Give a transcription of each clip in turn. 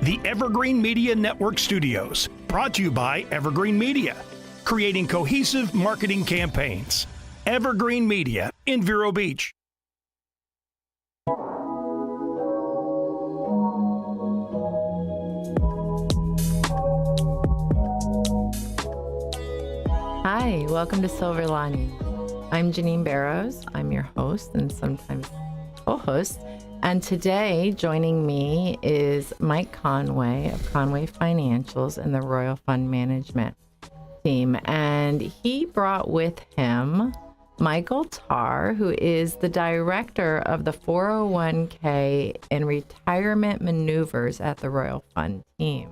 the Evergreen Media Network Studios, brought to you by Evergreen Media, creating cohesive marketing campaigns. Evergreen Media in Vero Beach. Hi, welcome to Silver Lining. I'm Janine Barrows. I'm your host and sometimes co-host. And today, joining me is Mike Conway of Conway Financials and the Royal Fund Management team. And he brought with him Michael Tarr, who is the director of the 401k and retirement maneuvers at the Royal Fund team.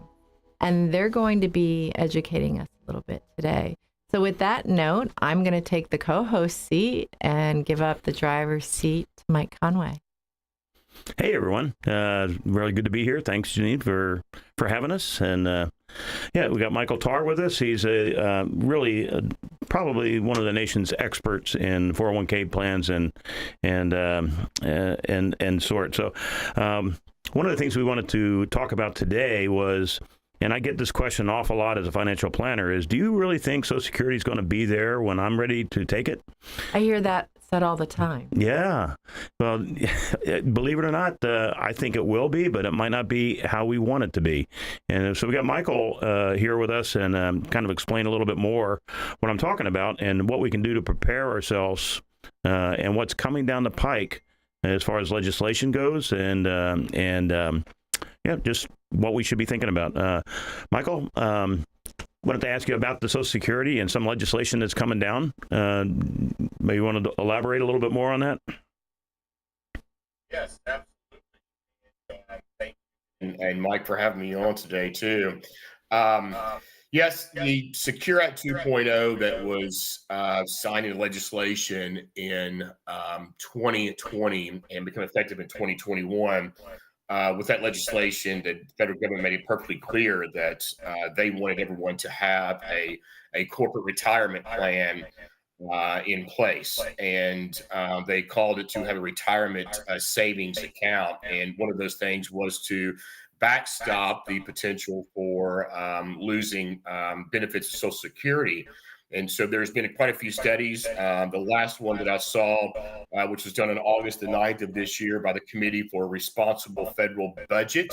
And they're going to be educating us a little bit today. So with that note, I'm going to take the co-host seat and give up the driver's seat to Mike Conway. Hey, everyone. Really good to be here. Thanks, Janine, for having us. And we got Michael Tarr with us. He's probably one of the nation's experts in 401k plans and sort. So one of the things we wanted to talk about today was, and I get this question an awful lot as a financial planner, is do you really think Social Security is going to be there when I'm ready to take it? I hear that said all the time. Yeah. Well, believe it or not, I think it will be, but it might not be how we want it to be. And so we got Michael here with us and kind of explain a little bit more what I'm talking about and what we can do to prepare ourselves and what's coming down the pike as far as legislation goes and just what we should be thinking about. Michael, wanted to ask you about the Social Security and some legislation that's coming down. Maybe you want to elaborate a little bit more on that? Yes, absolutely. Thank you. And Mike, for having me on today, too. Yes, the Secure Act 2.0 that was signed into legislation in 2020 and become effective in 2021. With that legislation, the federal government made it perfectly clear that they wanted everyone to have a corporate retirement plan in place. And they called it to have a retirement savings account. And one of those things was to backstop the potential for losing benefits of Social Security. And so there's been quite a few studies. The last one that I saw, which was done on August the 9th of this year by the Committee for a Responsible Federal Budget,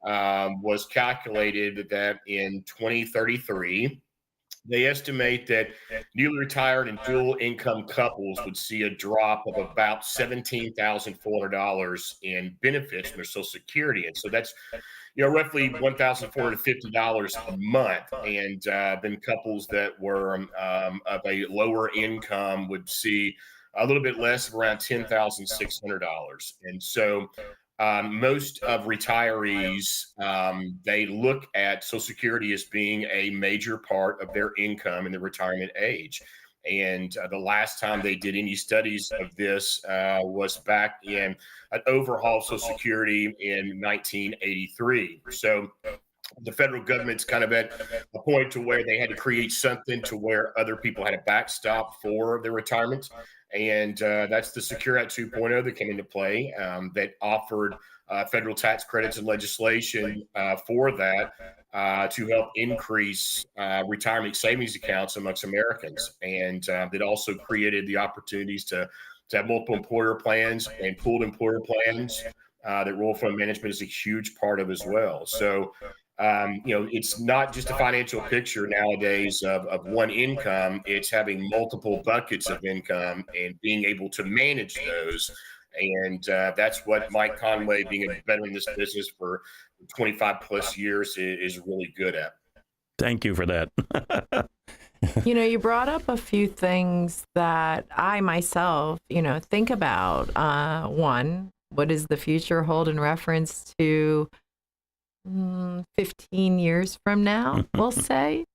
was calculated that in 2033, they estimate that newly retired and dual income couples would see a drop of about $17,400 in benefits from their Social Security. And so that's roughly $1,450 a month. And then couples that were of a lower income would see a little bit less, around $10,600. And so most of retirees, they look at Social Security as being a major part of their income in the retirement age. And the last time they did any studies of this was back in an overhaul of Social Security in 1983. So the federal government's kind of at a point to where they had to create something to where other people had a backstop for their retirement. And that's the Secure Act 2.0 that came into play that offered federal tax credits and legislation for that to help increase retirement savings accounts amongst Americans. And it also created the opportunities to have multiple employer plans and pooled employer plans that Royal Fund Management is a huge part of as well. So, it's not just a financial picture nowadays of one income. It's having multiple buckets of income and being able to manage those. And that's what Mike Conway, being a veteran in this business for 25 plus years, is really good at. Thank you for that. You brought up a few things that I myself, think about. One, what does the future hold in reference to 15 years from now, we'll say,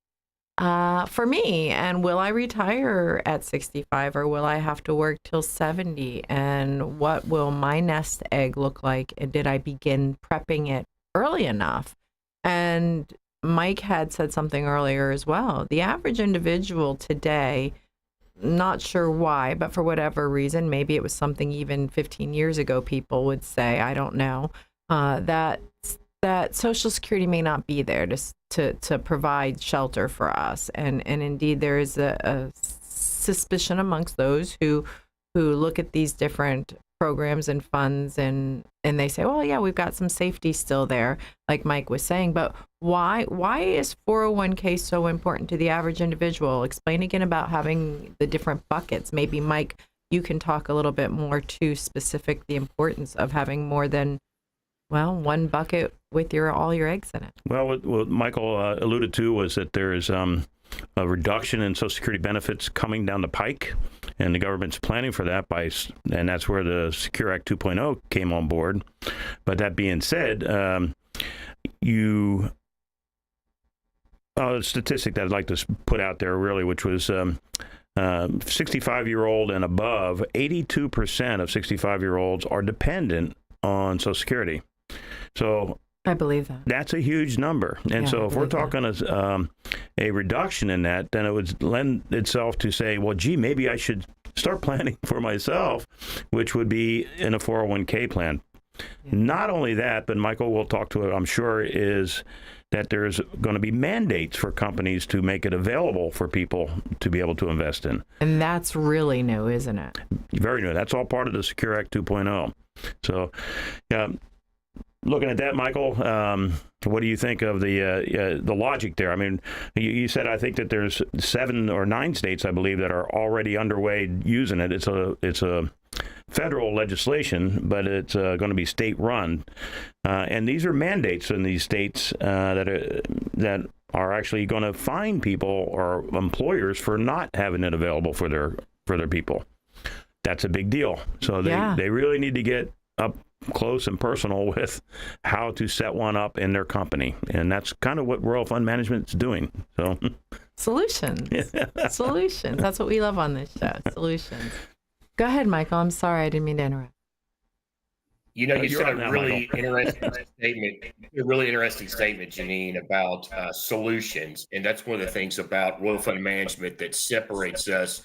for me? And will I retire at 65 or will I have to work till 70? And what will my nest egg look like? And did I begin prepping it early enough? And Mike had said something earlier as well. The average individual today, not sure why, but for whatever reason, maybe it was something even 15 years ago people would say, I don't know, that that Social Security may not be there to provide shelter for us, and indeed there is a suspicion amongst those who look at these different programs and funds and they say, well, yeah, we've got some safety still there, like Mike was saying, but why is 401k so important to the average individual? Explain again about having the different buckets. Maybe Mike, you can talk a little bit more to specific the importance of having more than one bucket with all your eggs in it. Well, what Michael alluded to was that there is a reduction in Social Security benefits coming down the pike, and the government's planning for that and that's where the Secure Act 2.0 came on board. But that being said, a statistic that I'd like to put out there really, which was 65-year-old and above, 82% of 65-year-olds are dependent on Social Security. So I believe that. That's a huge number. And so if we're talking a reduction in that, then it would lend itself to say, well, gee, maybe I should start planning for myself, which would be in a 401k plan. Yeah. Not only that, but Michael will talk to it, I'm sure, is that there's going to be mandates for companies to make it available for people to be able to invest in. And that's really new, isn't it? Very new. That's all part of the Secure Act 2.0. So, looking at that, Michael, what do you think of the logic there? I mean, you said, I think that there's 7 or 9 states, I believe, that are already underway using it. It's a federal legislation, but it's going to be state-run, and these are mandates in these states that are actually going to fine people or employers for not having it available for their people. That's a big deal. So they really need to get up close and personal with how to set one up in their company, and that's kind of what Royal Fund Management is doing. So solutions. That's what we love on this show. Solutions. Go ahead, Michael. I'm sorry, I didn't mean to interrupt. You said a really interesting statement, Janine, about solutions, and that's one of the things about Royal Fund Management that separates us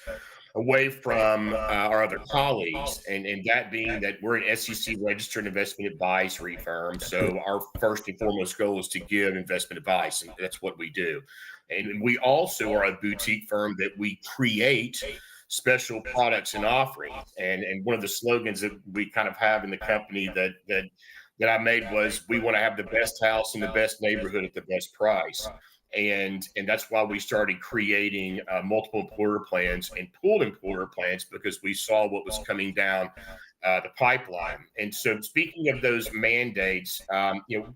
away from our other colleagues, and that being that we're an SEC registered investment advisory firm. So our first and foremost goal is to give investment advice, and that's what we do. And we also are a boutique firm that we create special products and offerings. And one of the slogans that we kind of have in the company that I made was, we want to have the best house in the best neighborhood at the best price. And that's why we started creating multiple employer plans and pooled employer plans, because we saw what was coming down the pipeline. And so, speaking of those mandates,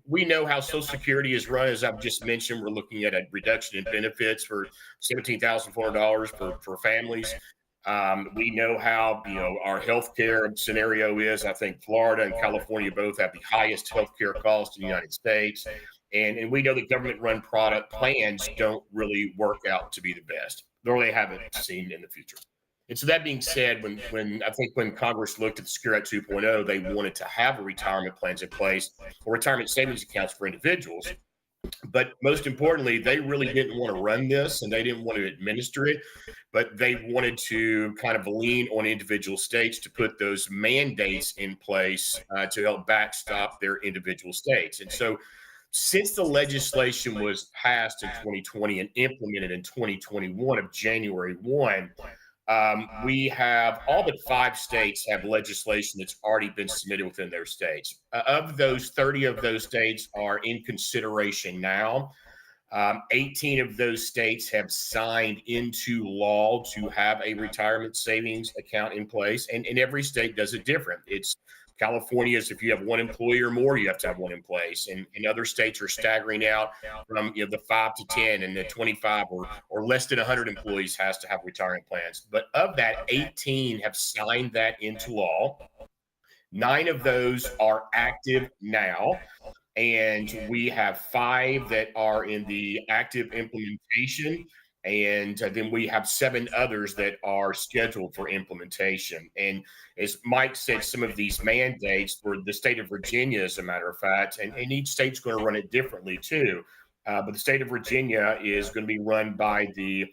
we know how Social Security is run. As I've just mentioned, we're looking at a reduction in benefits for $17,400 for families. We know how our healthcare scenario is. I think Florida and California both have the highest healthcare costs in the United States. And we know that government-run product plans don't really work out to be the best, nor they haven't seen in the future. And so, that being said, when Congress looked at the Secure Act 2.0, they wanted to have retirement plans in place, or retirement savings accounts for individuals. But most importantly, they really didn't want to run this, and they didn't want to administer it, but they wanted to kind of lean on individual states to put those mandates in place to help backstop their individual states. And so, since the legislation was passed in 2020 and implemented in 2021 of January 1, we have all but 5 states have legislation that's already been submitted within their states. Of those, 30 of those states are in consideration now. 18 of those states have signed into law to have a retirement savings account in place, and every state does it different. California is, if you have 1 employee or more, you have to have 1 in place. And other states are staggering out from the 5 to 10, and the 25 or less than 100 employees has to have retirement plans. But of that, 18 have signed that into law. 9 of those are active now. And we have 5 that are in the active implementation. And then we have 7 others that are scheduled for implementation. And as Mike said, some of these mandates for the state of Virginia, as a matter of fact, and each state's going to run it differently too. But the state of Virginia is going to be run by their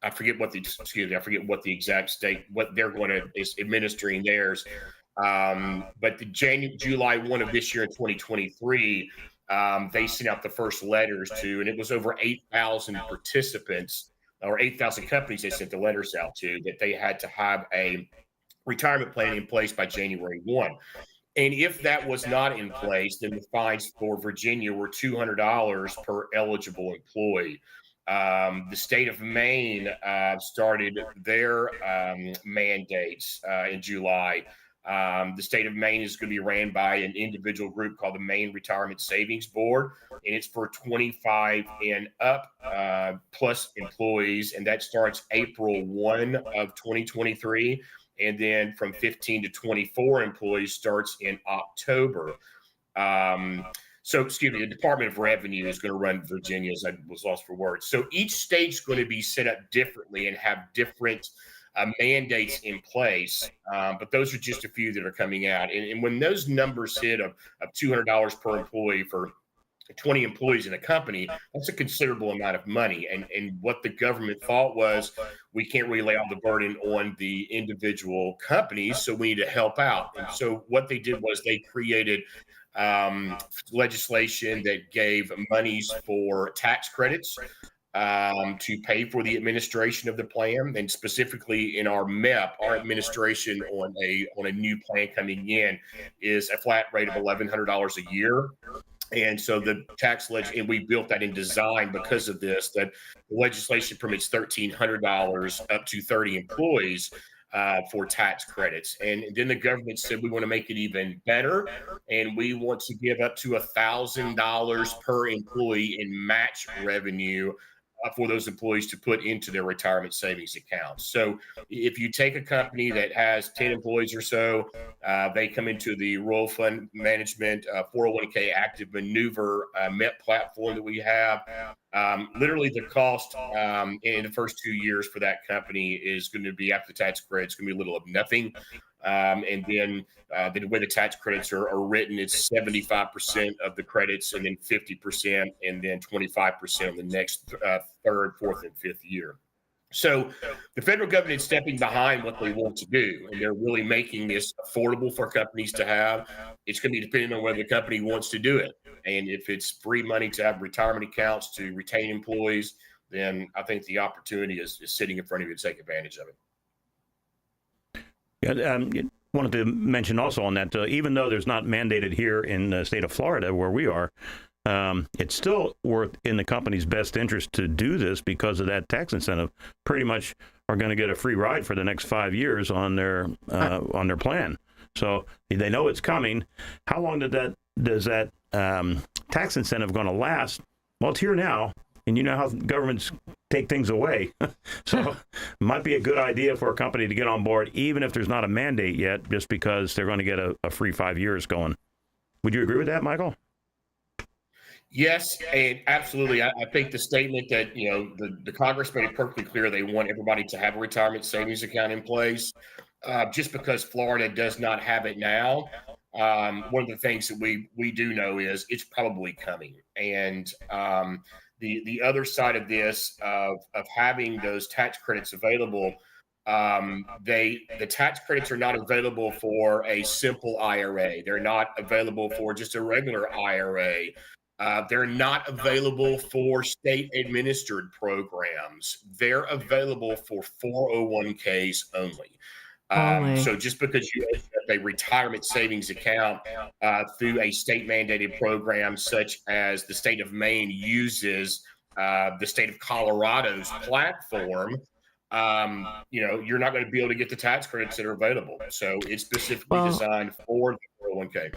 I forget what the exact state, what they're going to is administering theirs. But the July 1 of this year in 2023, they sent out the first letters to, and it was over 8,000 participants or 8,000 companies they sent the letters out to, that they had to have a retirement plan in place by January 1. And if that was not in place, then the fines for Virginia were $200 per eligible employee. The state of Maine started their mandates in July. The state of Maine is going to be ran by an individual group called the Maine Retirement Savings Board, and it's for 25 and up plus employees, and that starts April 1 of 2023. And then from 15 to 24 employees starts in October. The Department of Revenue is going to run Virginia, as I was lost for words. So each state's going to be set up differently and have different mandates in place. But those are just a few that are coming out. And when those numbers hit of $200 per employee for 20 employees in a company, that's a considerable amount of money. And what the government thought was, we can't really lay all the burden on the individual companies, so we need to help out. And so what they did was they created legislation that gave monies for tax credits to pay for the administration of the plan. And specifically in our MEP, our administration on a new plan coming in is a flat rate of $1,100 a year. And so the and we built that in design because of this, that the legislation permits $1,300 up to 30 employees for tax credits. And then the government said, we want to make it even better, and we want to give up to $1,000 per employee in match revenue for those employees to put into their retirement savings accounts. So if you take a company that has 10 employees or so, they come into the Royal Fund Management 401k Active Maneuver MEP platform that we have. Literally the cost in the first 2 years for that company is going to be, after the tax credit, it's going to be a little of nothing. And then the way the tax credits are written, it's 75% of the credits, and then 50%, and then 25% the next third, fourth, and fifth year. So the federal government is stepping behind what they want to do, and they're really making this affordable for companies to have. It's going to be dependent on whether the company wants to do it. And if it's free money to have retirement accounts to retain employees, then I think the opportunity is sitting in front of you to take advantage of it. Yeah, wanted to mention also on that, even though there's not mandated here in the state of Florida where we are, it's still in the company's best interest to do this because of that tax incentive. Pretty much are going to get a free ride for the next 5 years on their plan. So they know it's coming. How long does that tax incentive going to last? Well, it's here now. And you know how governments take things away. So it might be a good idea for a company to get on board, even if there's not a mandate yet, just because they're going to get a free 5 years going. Would you agree with that, Michael? Yes, and absolutely. I think the statement that, the Congress made it perfectly clear they want everybody to have a retirement savings account in place. Just because Florida does not have it now, one of the things that we do know is it's probably coming. And the other side of this of having those tax credits available, the tax credits are not available for a simple IRA. They're not available for just a regular IRA. They're not available for state administered programs. They're available for 401ks only. So just because you have a retirement savings account through a state mandated program, such as the state of Maine uses the state of Colorado's platform, you're not going to be able to get the tax credits that are available. So it's specifically designed for the 401k.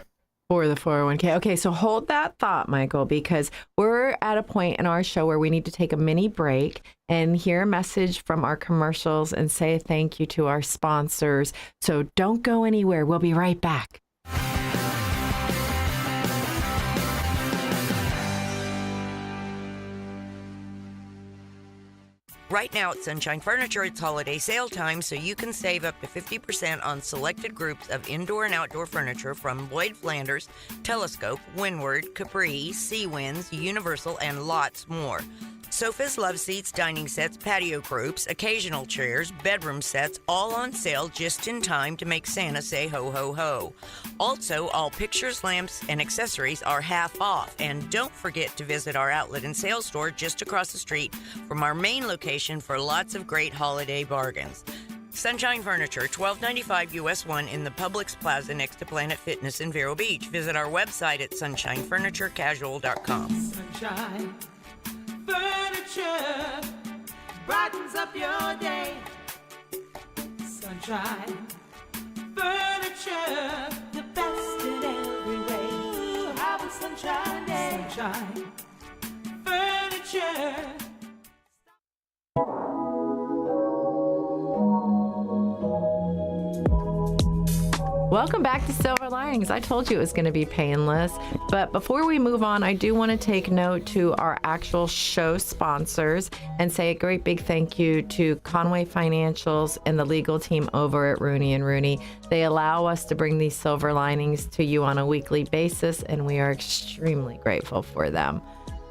For the 401k. Okay, so hold that thought, Michael, because we're at a point in our show where we need to take a mini break and hear a message from our commercials and say thank you to our sponsors. So don't go anywhere. We'll be right back. Right now at Sunshine Furniture, it's holiday sale time, so you can save up to 50% on selected groups of indoor and outdoor furniture from Lloyd Flanders, Telescope, Windward, Capri, Sea Winds, Universal, and lots more. Sofas, love seats, dining sets, patio groups, occasional chairs, bedroom sets, all on sale just in time to make Santa say ho, ho, ho. Also, all pictures, lamps, and accessories are half off. And don't forget to visit our outlet and sales store just across the street from our main location for lots of great holiday bargains. Sunshine Furniture, 1295 US 1 in the Publix Plaza next to Planet Fitness in Vero Beach. Visit our website at sunshinefurniturecasual.com. Sunshine Furniture brightens up your day. Sunshine Furniture, the best in every way. Ooh, have a sunshine day. Sunshine Furniture. Welcome back to Silver Linings. I told you it was going to be painless. But before we move on, I do want to take note to our actual show sponsors and say a great big thank you to Conway Financials and the legal team over at Rooney & Rooney. They allow us to bring these Silver Linings to you on a weekly basis, and we are extremely grateful for them.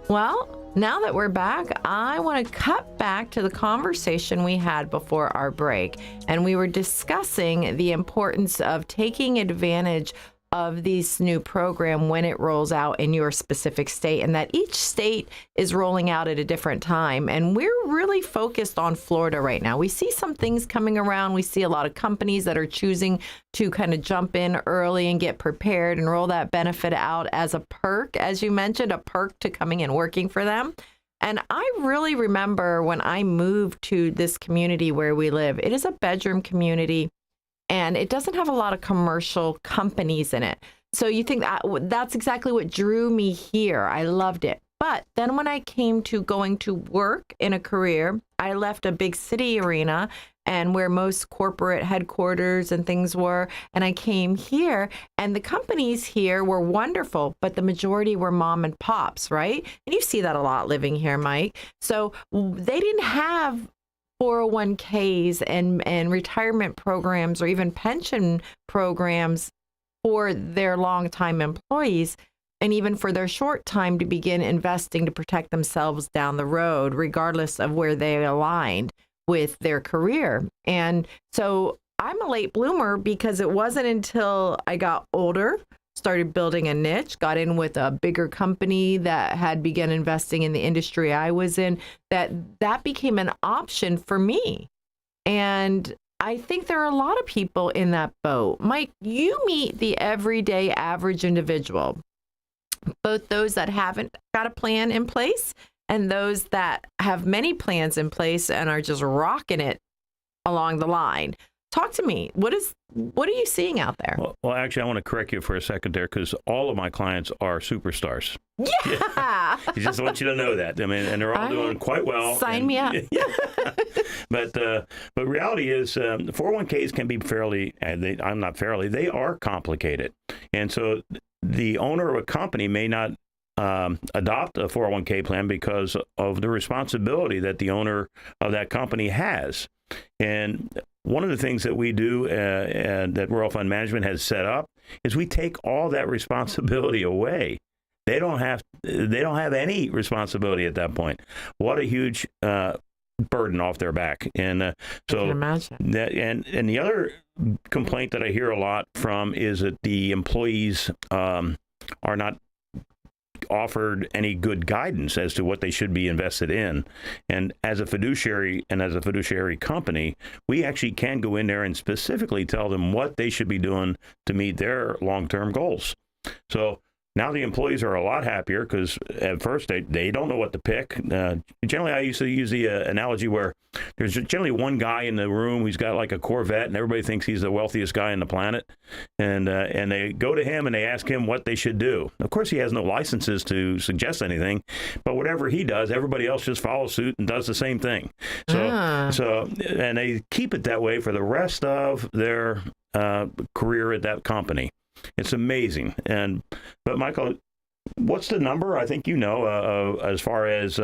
Well, now that we're back, I want to cut back to the conversation we had before our break. And we were discussing the importance of taking advantage of this new program when it rolls out in your specific state, and that each state is rolling out at a different time. And we're really focused on Florida right now. We see some things coming around. We see a lot of companies that are choosing to kind of jump in early and get prepared and roll that benefit out as a perk, as you mentioned, a perk to coming and working for them. And I really remember when I moved to this community where we live. It is a bedroom community, and it doesn't have a lot of commercial companies in it. So you think that's exactly what drew me here. I loved it. But then when I came to going to work in a career, I left a big city arena and where most corporate headquarters and things were. And I came here, and the companies here were wonderful, but the majority were mom and pops, right? And you see that a lot living here, Mike. So they didn't have 401ks and retirement programs or even pension programs for their longtime employees, and even for their short time to begin investing to protect themselves down the road, regardless of where they aligned with their career. And so I'm a late bloomer because it wasn't until I got older, started building a niche, got in with a bigger company that had begun investing in the industry I was in, that became an option for me. And I think there are a lot of people in that boat. Mike, you meet the everyday average individual, both those that haven't got a plan in place and those that have many plans in place and are just rocking it along the line. Talk to me. What are you seeing out there? Well, actually, I want to correct you for a second there, because all of my clients are superstars. Yeah. I just want you to know that. I mean, and they're all doing quite well. Sign me up. But reality is 401ks can be they are complicated. And so the owner of a company may not adopt a 401k plan because of the responsibility that the owner of that company has. And one of the things that we do and that Royal Fund Management has set up is we take all that responsibility away. They don't have any responsibility at that point. What a huge burden off their back. And so I can imagine. And the other complaint that I hear a lot from is that the employees are not offered any good guidance as to what they should be invested in. And as a fiduciary and as a fiduciary company, we actually can go in there and specifically tell them what they should be doing to meet their long-term goals. So now the employees are a lot happier because at first they don't know what to pick. Generally, I used to use the analogy where there's generally one guy in the room who's got like a Corvette, and everybody thinks he's the wealthiest guy on the planet. And they go to him and they ask him what they should do. Of course, he has no licenses to suggest anything, but whatever he does, everybody else just follows suit and does the same thing. So and they keep it that way for the rest of their career at that company. It's amazing. But Michael, what's the number? I think as far as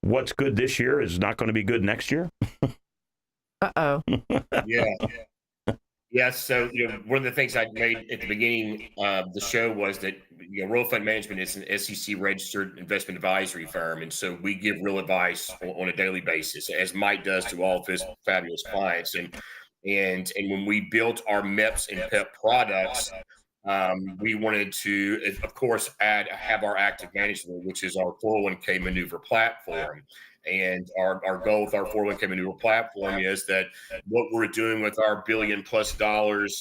what's good this year is not going to be good next year. Uh-oh. Yeah. So one of the things I made at the beginning of the show was that Royal Fund Management is an SEC registered investment advisory firm, and so we give real advice on a daily basis, as Mike does to all of his fabulous clients. And when we built our MEPS and PEP products, we wanted to, of course, have our active management, which is our 401k maneuver platform. And our goal with our 401k maneuver platform is that what we're doing with our $1 billion+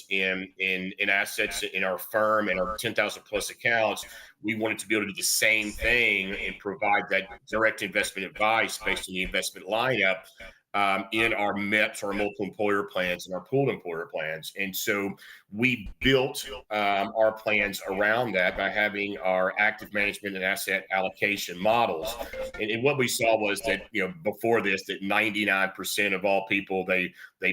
in assets in our firm and our 10,000 plus accounts, we wanted to be able to do the same thing and provide that direct investment advice based on the investment lineup in our MEPs, our multiple employer plans, and our pooled employer plans. And so we built our plans around that by having our active management and asset allocation models. And what we saw was that, before this, that 99% of all people, they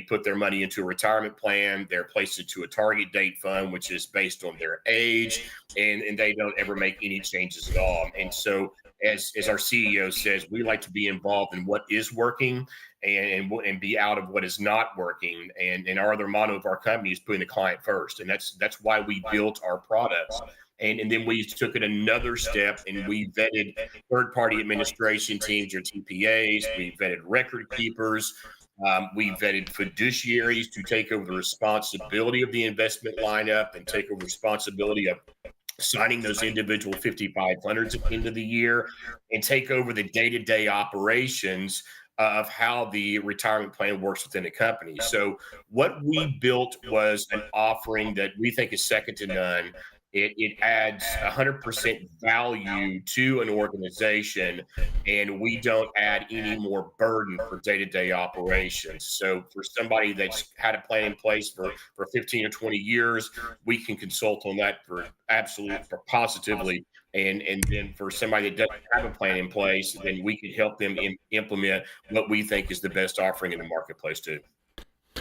put their money into a retirement plan, they're placed into a target date fund, which is based on their age, and they don't ever make any changes at all. And so as our CEO says, we like to be involved in what is working and be out of what is not working. And our other motto of our company is putting the client first. And that's why we built our products. And then we took it another step and we vetted third-party administration teams or TPAs. We vetted record keepers. We vetted fiduciaries to take over the responsibility of the investment lineup and take over responsibility of signing those individual 5500s at the end of the year and take over the day-to-day operations of how the retirement plan works within the company. So what we built was an offering that we think is second to none. It adds 100% value to an organization, and we don't add any more burden for day-to-day operations. So for somebody that's had a plan in place for 15 or 20 years, we can consult on that for positively. And then for somebody that doesn't have a plan in place, then we can help them implement what we think is the best offering in the marketplace too.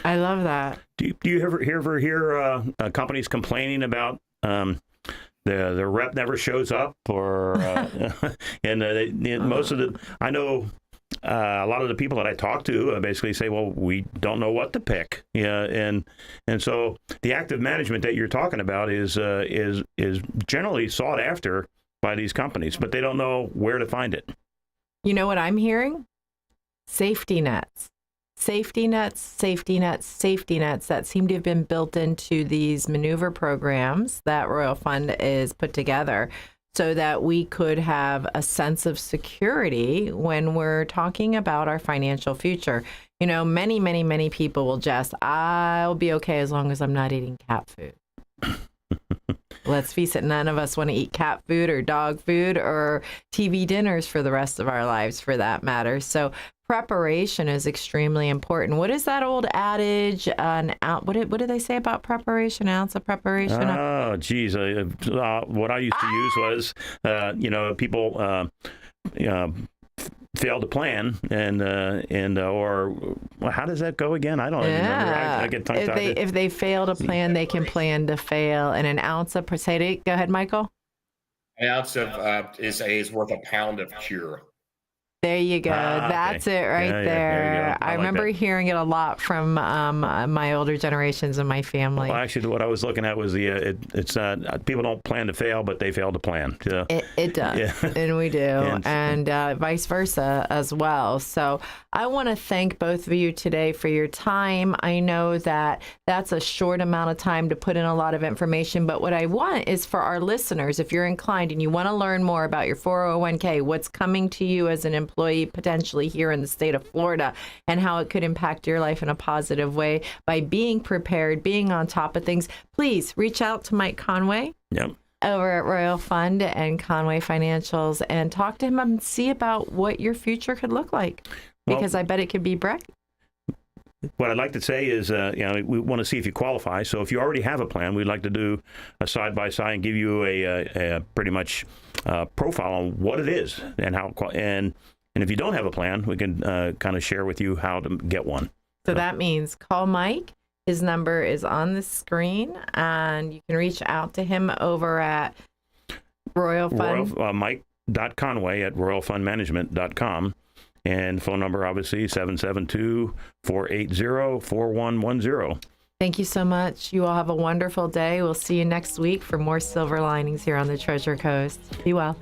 I love that. Do you ever hear companies complaining about the rep never shows up, or and most of the, I know a lot of the people that I talk to basically say, well, we don't know what to pick. Yeah, and so the active management that you're talking about is generally sought after by these companies, but they don't know where to find it. You know what I'm hearing? Safety nets. Safety nets, safety nets, safety nets that seem to have been built into these maneuver programs that Royal Fund is put together so that we could have a sense of security when we're talking about our financial future. Many, many, many people will just, I'll be okay as long as I'm not eating cat food. Let's face it, none of us want to eat cat food or dog food or TV dinners for the rest of our lives, for that matter. So preparation is extremely important. What is that old adage? What do they say about preparation? An ounce of preparation? Oh, geez. What I used to use was, people fail to plan or how does that go again? I don't even remember. I get tongue-tied. If they fail to plan, they can plan to fail. And an ounce of prostate. Go ahead, Michael. An ounce of is worth a pound of cure. There you go. That's it right there. There you go. I remember hearing it a lot from my older generations in my family. Well, actually, what I was looking at was it's people don't plan to fail, but they fail to plan. It does, yeah. And we do, and vice versa as well. So I want to thank both of you today for your time. I know that that's a short amount of time to put in a lot of information, but what I want is for our listeners, if you're inclined and you want to learn more about your 401k, what's coming to you as an employee potentially here in the state of Florida, and how it could impact your life in a positive way by being prepared, being on top of things, please reach out to Mike Conway. Yep. Over at Royal Fund and Conway Financials and talk to him and see about what your future could look like, because I bet it could be bright. What I'd like to say is, we want to see if you qualify. So if you already have a plan, we'd like to do a side-by-side and give you a pretty much profile on what it is and how. And if you don't have a plan, we can kind of share with you how to get one. So that means call Mike. His number is on the screen, and you can reach out to him over at Royal Fund. Mike.Conway@royalfundmanagement.com. And phone number, obviously, 772-480-4110. Thank you so much. You all have a wonderful day. We'll see you next week for more Silver Linings here on the Treasure Coast. Be well.